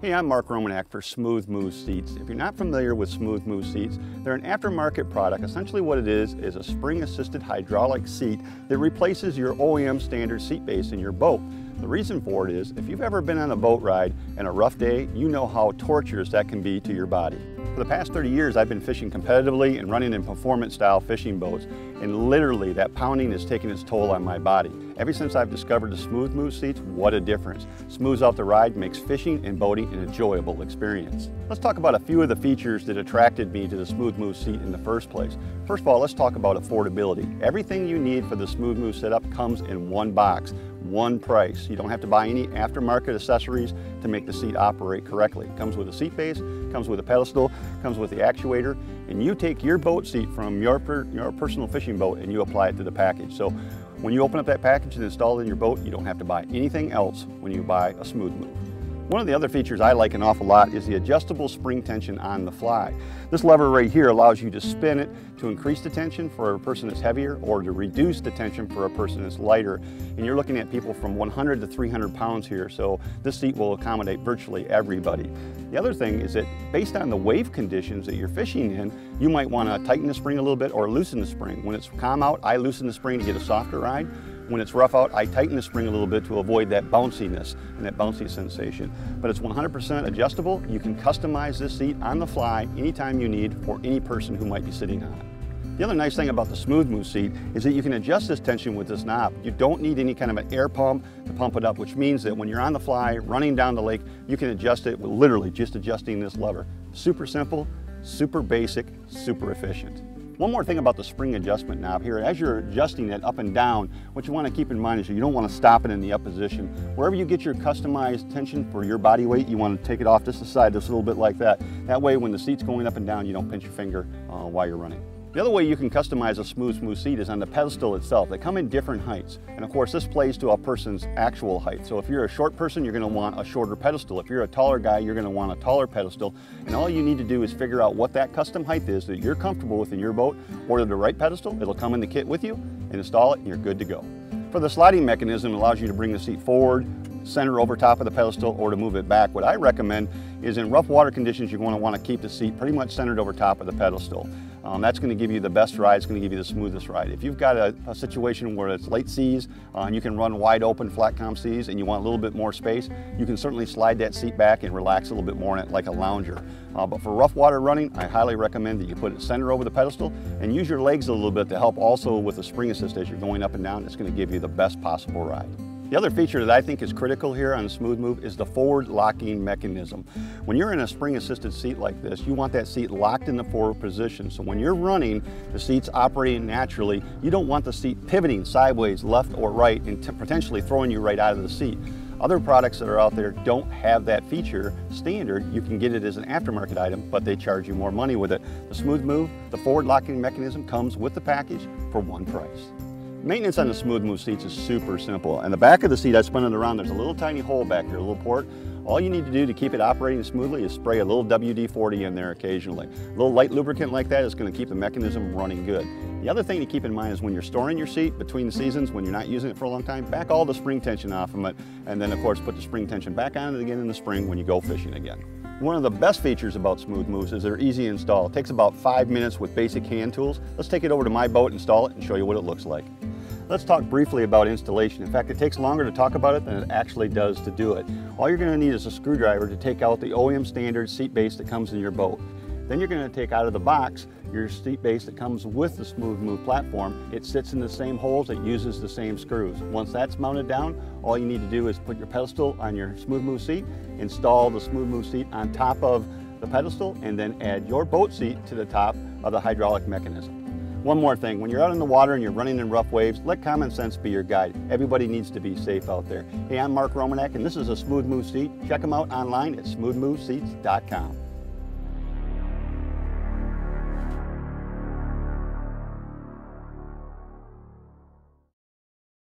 Hey, I'm Mark Romanack for Smooth Move Seats. If you're not familiar with Smooth Move Seats, they're an aftermarket product. Essentially what it is a spring-assisted hydraulic seat that replaces your OEM standard seat base in your boat. The reason for it is, if you've ever been on a boat ride and a rough day, you know how torturous that can be to your body. For the past 30 years, I've been fishing competitively and running in performance-style fishing boats, and literally that pounding is taking its toll on my body. Ever since I've discovered the Smooth Move seats, what a difference. Smooths out the ride, makes fishing and boating an enjoyable experience. Let's talk about a few of the features that attracted me to the Smooth Move seat in the first place. First of all, let's talk about affordability. Everything you need for the Smooth Move setup comes in one box, one price. You don't have to buy any aftermarket accessories to make the seat operate correctly. It comes with a seat base, comes with a pedestal, comes with the actuator, and you take your boat seat from your personal fishing boat and you apply it to the package. So when you open up that package and install it in your boat, you don't have to buy anything else when you buy a Smooth Move. One of the other features I like an awful lot is the adjustable spring tension on the fly. This lever right here allows you to spin it to increase the tension for a person that's heavier or to reduce the tension for a person that's lighter. And you're looking at people from 100 to 300 pounds here, so this seat will accommodate virtually everybody. The other thing is that based on the wave conditions that you're fishing in, you might want to tighten the spring a little bit or loosen the spring. When it's calm out, I loosen the spring to get a softer ride. When it's rough out, I tighten the spring a little bit to avoid that bounciness and that bouncy sensation. But it's 100% adjustable. You can customize this seat on the fly anytime you need for any person who might be sitting on it. The other nice thing about the Smooth Move seat is that you can adjust this tension with this knob. You don't need any kind of an air pump to pump it up, which means that when you're on the fly, running down the lake, you can adjust it with literally just adjusting this lever. Super simple, super basic, super efficient. One more thing about the spring adjustment knob here, as you're adjusting it up and down, what you want to keep in mind is you don't want to stop it in the up position. Wherever you get your customized tension for your body weight, you want to take it off just the side, just a little bit like that. That way when the seat's going up and down, you don't pinch your finger while you're running. The other way you can customize a Smooth Move seat is on the pedestal itself. They come in different heights. And of course, this plays to a person's actual height. So if you're a short person, you're going to want a shorter pedestal. If you're a taller guy, you're going to want a taller pedestal. And all you need to do is figure out what that custom height is that you're comfortable with in your boat. Order the right pedestal. It'll come in the kit with you, and install it, and you're good to go. For the sliding mechanism, it allows you to bring the seat forward, center over top of the pedestal, or to move it back. What I recommend is in rough water conditions, you're going to want to keep the seat pretty much centered over top of the pedestal. That's going to give you the best ride, it's going to give you the smoothest ride. If you've got a situation where it's late seas and you can run wide open flat calm seas and you want a little bit more space, you can certainly slide that seat back and relax a little bit more in it like a lounger. But for rough water running, I highly recommend that you put it center over the pedestal and use your legs a little bit to help also with the spring assist as you're going up and down. It's going to give you the best possible ride. The other feature that I think is critical here on the Smooth Move is the forward locking mechanism. When you're in a spring assisted seat like this, you want that seat locked in the forward position. So when you're running, the seat's operating naturally. You don't want the seat pivoting sideways, left or right, and potentially throwing you right out of the seat. Other products that are out there don't have that feature standard. You can get it as an aftermarket item, but they charge you more money with it. The Smooth Move, the forward locking mechanism comes with the package for one price. Maintenance on the Smooth Move seats is super simple. And the back of the seat, I spun it around, there's a little tiny hole back here, a little port. All you need to do to keep it operating smoothly is spray a little WD-40 in there occasionally. A little light lubricant like that is going to keep the mechanism running good. The other thing to keep in mind is when you're storing your seat between the seasons, when you're not using it for a long time, back all the spring tension off of it, and then of course put the spring tension back on it again in the spring when you go fishing again. One of the best features about Smooth Moves is they're easy to install. It takes about 5 minutes with basic hand tools. Let's take it over to my boat, install it, and show you what it looks like. Let's talk briefly about installation. In fact, it takes longer to talk about it than it actually does to do it. All you're going to need is a screwdriver to take out the OEM standard seat base that comes in your boat. Then you're going to take out of the box your seat base that comes with the Smooth Move platform. It sits in the same holes, it uses the same screws. Once that's mounted down, all you need to do is put your pedestal on your Smooth Move seat, install the Smooth Move seat on top of the pedestal, and then add your boat seat to the top of the hydraulic mechanism. One more thing, when you're out in the water and you're running in rough waves, let common sense be your guide. Everybody needs to be safe out there. Hey, I'm Mark Romanack, and this is a Smooth Move seat. Check them out online at smoothmoveseats.com.